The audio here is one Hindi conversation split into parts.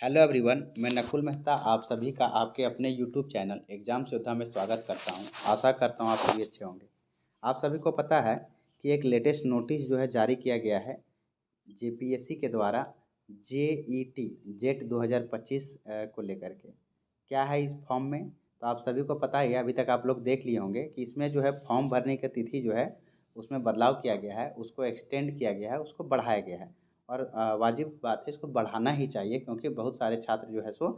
हेलो एवरीवन, मैं नकुल मेहता आप सभी का आपके अपने यूट्यूब चैनल एग्ज़ाम योद्धा में स्वागत करता हूं। आशा करता हूं आप सभी अच्छे होंगे। आप सभी को पता है कि एक लेटेस्ट नोटिस जो है जारी किया गया है जेपीएससी के द्वारा जेईटी जेट 2025 को लेकर के। क्या है इस फॉर्म में, तो आप सभी को पता ही है। अभी तक आप लोग देख लिए होंगे कि इसमें जो है फॉर्म भरने की तिथि जो है उसमें बदलाव किया गया है, उसको एक्सटेंड किया गया है, उसको बढ़ाया गया है। और वाजिब बात है, इसको बढ़ाना ही चाहिए क्योंकि बहुत सारे छात्र जो है सो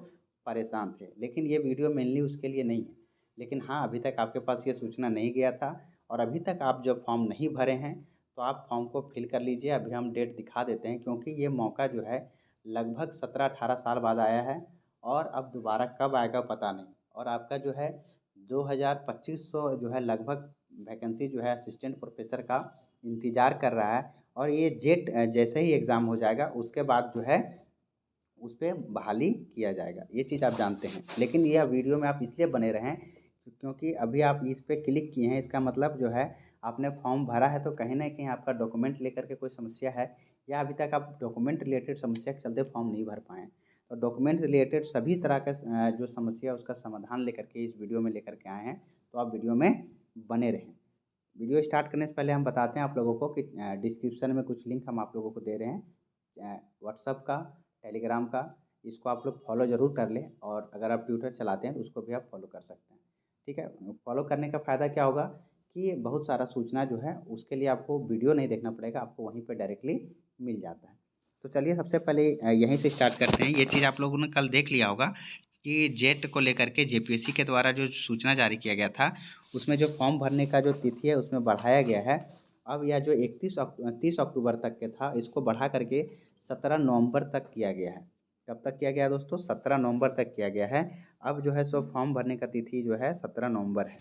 परेशान थे। लेकिन ये वीडियो मेनली उसके लिए नहीं है। लेकिन हाँ, अभी तक आपके पास ये सूचना नहीं गया था और अभी तक आप जब फॉर्म नहीं भरे हैं तो आप फॉर्म को फिल कर लीजिए। अभी हम डेट दिखा देते हैं क्योंकि ये मौका जो है लगभग 17-18 साल बाद आया है और अब दोबारा कब आएगा पता नहीं। और आपका जो है 2250 जो है लगभग वैकेंसी जो है असिस्टेंट प्रोफेसर का इंतज़ार कर रहा है। और ये जेट जैसे ही एग्ज़ाम हो जाएगा उसके बाद जो है उस पे बहाली किया जाएगा, ये चीज़ आप जानते हैं। लेकिन यह वीडियो में आप इसलिए बने रहें क्योंकि अभी आप इस पे क्लिक किए हैं, इसका मतलब जो है आपने फॉर्म भरा है तो कहीं न कहीं आपका डॉक्यूमेंट लेकर के कोई समस्या है या अभी तक आप डॉक्यूमेंट रिलेटेड समस्या के चलते फॉर्म नहीं भर पाए हैं। तो डॉक्यूमेंट रिलेटेड सभी तरह का जो समस्या है उसका समाधान लेकर के इस वीडियो में लेकर के आए हैं, तो आप वीडियो में बने रहें। वीडियो स्टार्ट करने से पहले हम बताते हैं आप लोगों को कि डिस्क्रिप्शन में कुछ लिंक हम आप लोगों को दे रहे हैं व्हाट्सअप का, टेलीग्राम का। इसको आप लोग फॉलो ज़रूर कर लें और अगर आप ट्विटर चलाते हैं तो उसको भी आप फॉलो कर सकते हैं। ठीक है, फॉलो करने का फ़ायदा क्या होगा कि बहुत सारा सूचना जो है उसके लिए आपको वीडियो नहीं देखना पड़ेगा, आपको वहीं पर डायरेक्टली मिल जाता है। तो चलिए सबसे पहले यहीं से स्टार्ट करते हैं। ये चीज़ आप लोगों ने कल देख लिया होगा कि जेट को लेकर के जेपीएससी के द्वारा जो सूचना जारी किया गया था उसमें जो फॉर्म भरने का जो तिथि है उसमें बढ़ाया गया है। अब यह जो 30 अक्टूबर तक के था इसको बढ़ा करके 17 नवंबर तक किया गया है। कब तक किया गया है दोस्तों? 17 नवंबर तक किया गया है। अब जो है सो फॉर्म भरने का तिथि जो है 17 नवंबर है।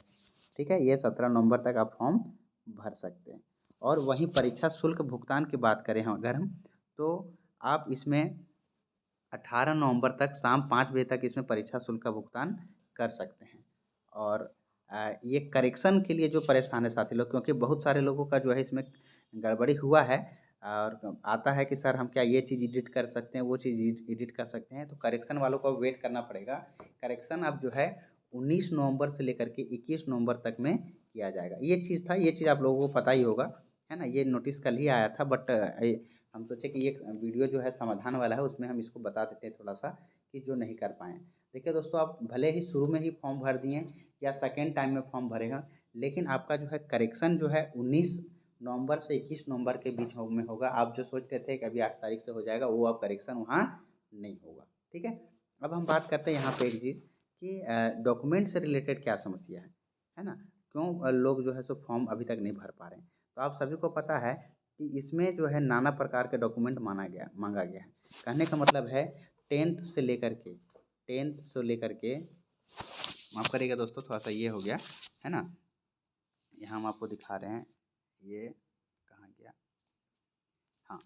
ठीक है, ये 17 नवंबर तक आप फॉर्म भर सकते हैं। और वहीं परीक्षा शुल्क भुगतान की बात करें हम अगर हम, तो आप इसमें 18 नवंबर तक शाम 5 बजे तक इसमें परीक्षा शुल्क का भुगतान कर सकते हैं। और ये करेक्शन के लिए जो परेशान है साथी लोग, क्योंकि बहुत सारे लोगों का जो है इसमें गड़बड़ी हुआ है और आता है कि सर हम क्या ये चीज़ एडिट कर सकते हैं, वो चीज़ एडिट कर सकते हैं, तो करेक्शन वालों को वेट करना पड़ेगा। करेक्शन अब जो है 19 नवंबर से लेकर के 21 नवंबर तक में किया जाएगा। ये चीज़ था, ये चीज़ आप लोगों को पता ही होगा, है ना? ये नोटिस कल ही आया था बट हम सोचे कि ये वीडियो जो है समाधान वाला है उसमें हम इसको बता देते हैं थोड़ा सा कि जो नहीं कर पाएँ। देखिए दोस्तों, आप भले ही शुरू में ही फॉर्म भर दिए या सेकेंड टाइम में फॉर्म भरेगा, लेकिन आपका जो है करेक्शन जो है 19 नवंबर से 21 नवंबर के बीच में होगा। आप जो सोच रहे थे कि अभी 8 तारीख से हो जाएगा, वो अब करेक्शन वहाँ नहीं होगा। ठीक है, अब हम बात करते हैं यहाँ पे एक चीज़ कि डॉक्यूमेंट से रिलेटेड क्या समस्या है ना? क्यों लोग जो है सो फॉर्म अभी तक नहीं भर पा रहे हैं। तो आप सभी को पता है कि इसमें जो है नाना प्रकार के डॉक्यूमेंट मांगा गया है। कहने का मतलब है 10th से लेकर के माफ़ करिएगा दोस्तों, थोड़ा सा ये हो गया है ना। यहाँ हम आपको दिखा रहे हैं, ये कहाँ गया, हाँ,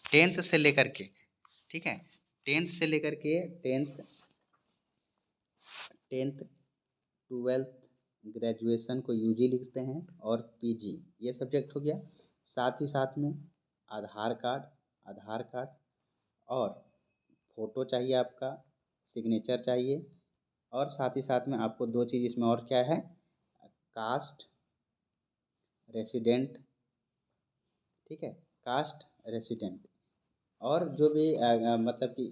10th से लेकर के, ठीक है, 10th से लेकर के 10th 12th ग्रेजुएशन को यूजी लिखते हैं और पीजी ये सब्जेक्ट हो गया। साथ ही साथ में आधार कार्ड और फ़ोटो चाहिए आपका, सिग्नेचर चाहिए और साथ ही साथ में आपको 2 चीज़ इसमें और क्या है, कास्ट रेसिडेंट, ठीक है, कास्ट रेसिडेंट। और जो भी मतलब कि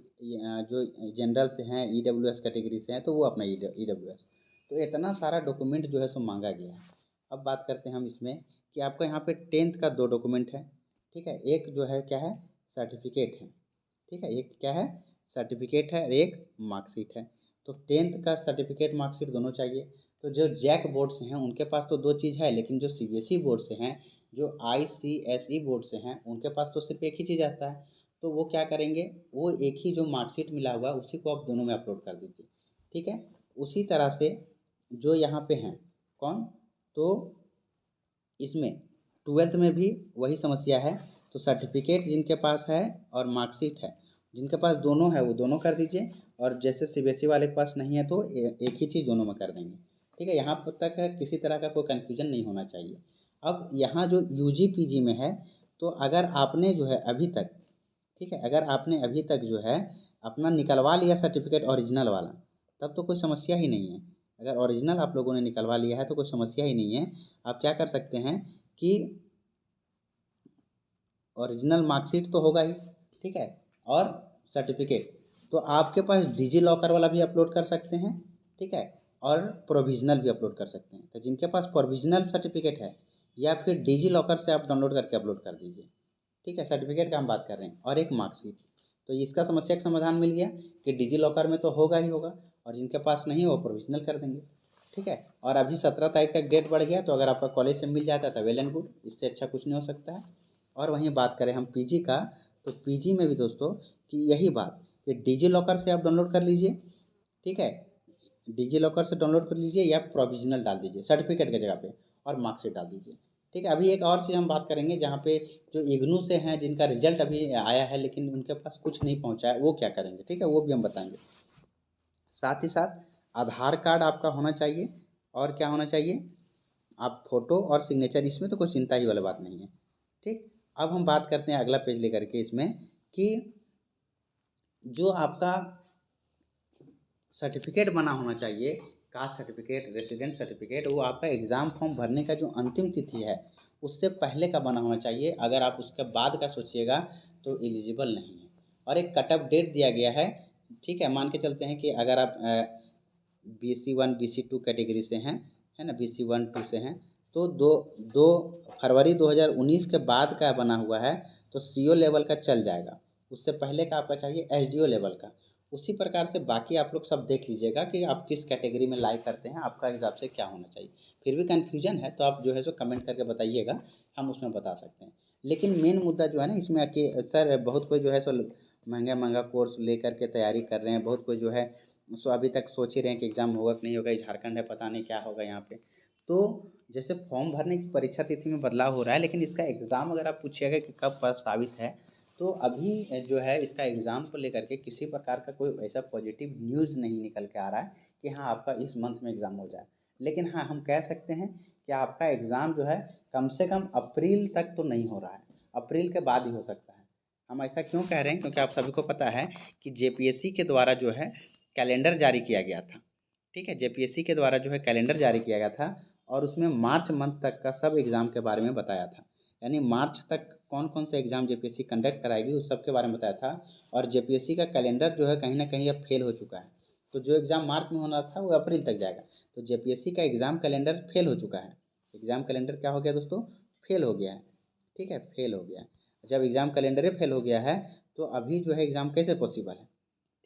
जो जनरल से हैं, ईडब्ल्यूएस कैटेगरी से हैं तो वो अपना ईडब्ल्यूएस। तो इतना सारा डॉक्यूमेंट जो है सो मांगा गया है। अब बात करते हैं हम इसमें कि आपका यहाँ पे 10th का 2 डॉक्यूमेंट है, ठीक है, एक जो है क्या है, सर्टिफिकेट है, ठीक है, एक क्या है, सर्टिफिकेट है और एक मार्कशीट है। तो 10th का सर्टिफिकेट मार्कशीट दोनों चाहिए। तो जो जैक बोर्ड से हैं उनके पास तो 2 चीज़ है, लेकिन जो सीबीएसई बोर्ड से हैं, जो आईसीएसई बोर्ड से हैं, उनके पास तो सिर्फ एक ही चीज़ आता है। तो वो क्या करेंगे, वो एक ही जो मार्कशीट मिला हुआ है उसी को आप दोनों में अपलोड कर दीजिए। ठीक है, उसी तरह से जो यहाँ पे हैं कौन, तो इसमें 12th में भी वही समस्या है। तो सर्टिफिकेट जिनके पास है और मार्कशीट है, जिनके पास दोनों है वो दोनों कर दीजिए। और जैसे सीबीएसई वाले के पास नहीं है तो एक ही चीज़ दोनों में कर देंगे। ठीक है, यहाँ पर तक है, किसी तरह का कोई कन्फ्यूजन नहीं होना चाहिए। अब यहाँ जो यूजी पीजी में है, तो अगर आपने जो है अभी तक, ठीक है, अगर आपने अभी तक जो है अपना निकलवा लिया सर्टिफिकेट ओरिजिनल वाला, तब तो कोई समस्या ही नहीं है। अगर ओरिजिनल आप लोगों ने निकलवा लिया है तो कोई समस्या ही नहीं है। आप क्या कर सकते हैं कि ओरिजिनल मार्कशीट तो होगा ही, ठीक है, और सर्टिफिकेट तो आपके पास डिजी लॉकर वाला भी अपलोड कर सकते हैं, ठीक है, और प्रोविज़नल भी अपलोड कर सकते हैं। तो जिनके पास प्रोविज़नल सर्टिफिकेट है या फिर डिजी लॉकर से आप डाउनलोड करके अपलोड कर दीजिए, ठीक है। सर्टिफिकेट का हम बात कर रहे हैं और एक मार्कशीट, तो इसका समस्या का समाधान मिल गया कि डिजी लॉकर में तो होगा ही होगा, और जिनके पास नहीं हो वो प्रोविज़नल कर देंगे, ठीक है। और अभी 17 तारीख तक डेट बढ़ गया, तो अगर आपका कॉलेज से मिल जाता है तो वेल एंड गुड, इससे अच्छा कुछ नहीं हो सकता है। और वहीं बात करें हम पीजी का, तो पीजी में भी दोस्तों कि यही बात कि डिजी लॉकर से आप डाउनलोड कर लीजिए, ठीक है, डिजी लॉकर से डाउनलोड कर लीजिए या प्रोविज़नल डाल दीजिए सर्टिफिकेट की जगह पे, और मार्कशीट डाल दीजिए, ठीक है। अभी एक और चीज़ हम बात करेंगे जहाँ पे जो इग्नू से हैं जिनका रिजल्ट अभी आया है लेकिन उनके पास कुछ नहीं पहुँचा है, वो क्या करेंगे, ठीक है, वो भी हम बताएंगे। साथ ही साथ आधार कार्ड आपका होना चाहिए, और क्या होना चाहिए, आप फ़ोटो और सिग्नेचर, इसमें तो कोई चिंता ही वाली बात नहीं है, ठीक। अब हम बात करते हैं अगला पेज लेकर के इसमें कि जो आपका सर्टिफिकेट बना होना चाहिए, कास्ट सर्टिफिकेट, रेसिडेंट सर्टिफिकेट, वो आपका एग्ज़ाम फॉर्म भरने का जो अंतिम तिथि है उससे पहले का बना होना चाहिए। अगर आप उसके बाद का सोचिएगा तो एलिजिबल नहीं है। और एक कट ऑफ डेट दिया गया है, ठीक है। मान के चलते हैं कि अगर आप BC1 BC2 कैटेगरी से हैं, है ना, BC1 2 से हैं, तो 2 फरवरी 2019 के बाद का बना हुआ है तो CO लेवल का चल जाएगा। उससे पहले का आपका चाहिए SDO लेवल का। उसी प्रकार से बाकी आप लोग सब देख लीजिएगा कि आप किस कैटेगरी में लाइक करते हैं, आपका हिसाब से क्या होना चाहिए। फिर भी कन्फ्यूजन है तो आप जो है सो कमेंट करके बताइएगा, हम उसमें बता सकते हैं। लेकिन मेन मुद्दा जो है ना इसमें कि सर बहुत कोई जो है सो महंगा महंगा कोर्स लेकर के तैयारी कर रहे हैं, बहुत कोई जो है सो अभी तक सोच ही रहे हैं कि एग्ज़ाम होगा कि नहीं होगा, झारखंड है पता नहीं क्या होगा यहाँ पे। तो जैसे फॉर्म भरने की परीक्षा तिथि में बदलाव हो रहा है, लेकिन इसका एग्ज़ाम अगर आप पूछिएगा कि कब प्रस्तावित है, तो अभी जो है इसका एग्ज़ाम को लेकर के किसी प्रकार का कोई ऐसा पॉजिटिव न्यूज़ नहीं निकल के आ रहा है कि हाँ आपका इस मंथ में एग्ज़ाम हो जाए। लेकिन हाँ हम कह सकते हैं कि आपका एग्ज़ाम जो है कम से कम अप्रैल तक तो नहीं हो रहा है, अप्रैल के बाद ही हो सकता है। हम ऐसा क्यों कह रहे हैं, क्योंकि आप सभी को पता है कि JPSC के द्वारा जो है कैलेंडर जारी किया गया था, ठीक है। JPSC के द्वारा जो है कैलेंडर जारी किया गया था और उसमें मार्च मंथ तक का सब एग्ज़ाम के बारे में बताया था। यानी मार्च तक कौन कौन से एग्ज़ाम JPSC कंडक्ट कराएगी उस सब के बारे में बताया था। और JPSC का कैलेंडर जो है कहीं ना कहीं अब फेल हो चुका है, तो जो एग्ज़ाम मार्च में होना था वो अप्रैल तक जाएगा। तो JPSC का एग्ज़ाम कैलेंडर फेल हो चुका है। एग्ज़ाम कैलेंडर क्या हो गया दोस्तों, फेल हो गया है, ठीक है, फेल हो गया है। जब एग्ज़ाम कैलेंडर ही फेल हो गया है तो अभी जो है एग्ज़ाम कैसे पॉसिबल है,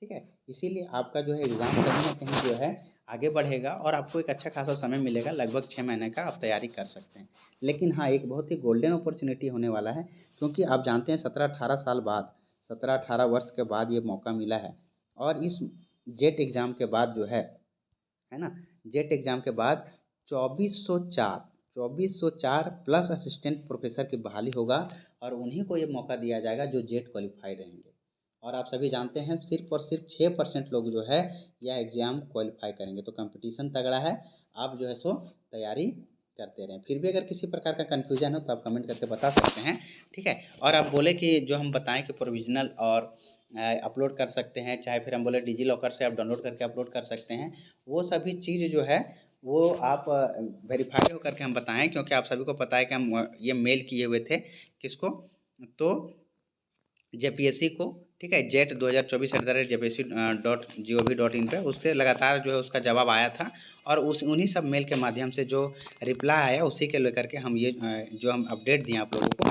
ठीक है। इसीलिए आपका जो है एग्ज़ाम कहीं न कहीं जो है आगे बढ़ेगा और आपको एक अच्छा खासा समय मिलेगा, लगभग 6 महीने का आप तैयारी कर सकते हैं। लेकिन हाँ, एक बहुत ही गोल्डन अपॉर्च्युनिटी होने वाला है, क्योंकि आप जानते हैं 17-18 साल बाद, 17-18 वर्ष के बाद ये मौका मिला है। और इस जेट एग्ज़ाम के बाद जो है ना, जेट एग्ज़ाम के बाद 2404 प्लस असिस्टेंट प्रोफेसर की बहाली होगा, और उन्हीं को ये मौका दिया जाएगा जो जेट क्वालिफाइड रहेंगे। और आप सभी जानते हैं सिर्फ और सिर्फ 6% लोग जो है यह एग्ज़ाम क्वालिफाई करेंगे, तो कंपटीशन तगड़ा है। आप जो है सो तैयारी करते रहें। फिर भी अगर किसी प्रकार का कन्फ्यूजन हो तो आप कमेंट करके बता सकते हैं, ठीक है। और आप बोले कि जो हम बताएं कि प्रोविज़नल और अपलोड कर सकते हैं, चाहे फिर हम बोले डिजी लॉकर से आप डाउनलोड करके अपलोड कर सकते हैं, वो सभी चीज़ जो है वो आप वेरीफाइड होकर के हम बताएं, क्योंकि आप सभी को पता है कि हम ये मेल किए हुए थे किसको, तो JPSC को, ठीक है, jet2024@jpsc.gov.in पे उससे लगातार जो है उसका जवाब आया था। और उस उन्हीं सब मेल के माध्यम से जो रिप्लाई आया उसी के लेकर के हम ये जो हम अपडेट दिए आप लोगों को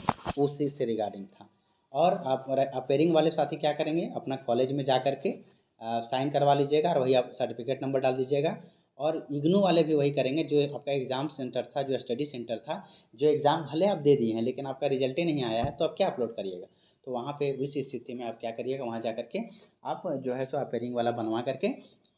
उसी से रिगार्डिंग था। और आप अपेयरिंग वाले साथी क्या करेंगे, अपना कॉलेज में जा कर के साइन करवा लीजिएगा और वही आप सर्टिफिकेट नंबर डाल दीजिएगा। और इग्नू वाले भी वही करेंगे, जो आपका एग्ज़ाम सेंटर था, जो स्टडी सेंटर था, जो एग्ज़ाम भले आप दे दिए हैं लेकिन आपका रिजल्ट ही नहीं आया है, तो आप क्या अपलोड करिएगा। तो वहाँ पे इस स्थिति में आप क्या करिएगा, वहाँ जा कर के आप जो है सो अपेयरिंग वाला बनवा करके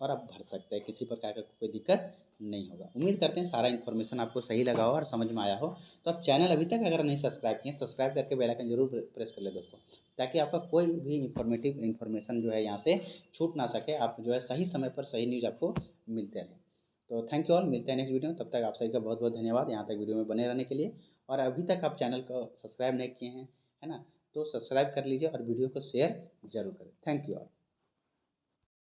और आप भर सकते हैं, किसी प्रकार का कोई दिक्कत नहीं होगा। उम्मीद करते हैं सारा इन्फॉर्मेशन आपको सही लगा हो और समझ में आया हो। तो आप चैनल अभी तक अगर नहीं सब्सक्राइब किए, सब्सक्राइब करके बेल आइकन जरूर प्रेस कर ले दोस्तों, ताकि आपका कोई भी इन्फॉर्मेटिव इन्फॉर्मेशन जो है यहाँ से छूट ना सके, आप जो है सही समय पर सही न्यूज़ आपको मिलते रहे। तो थैंक यू ऑल, मिलते हैं नेक्स्ट वीडियो में। तब तक आप सभी का बहुत बहुत धन्यवाद यहाँ तक वीडियो में बने रहने के लिए। और अभी तक आप चैनल को सब्सक्राइब नहीं किए हैं, है ना, तो सब्सक्राइब कर लीजिए और वीडियो को शेयर ज़रूर करें। Thank you all.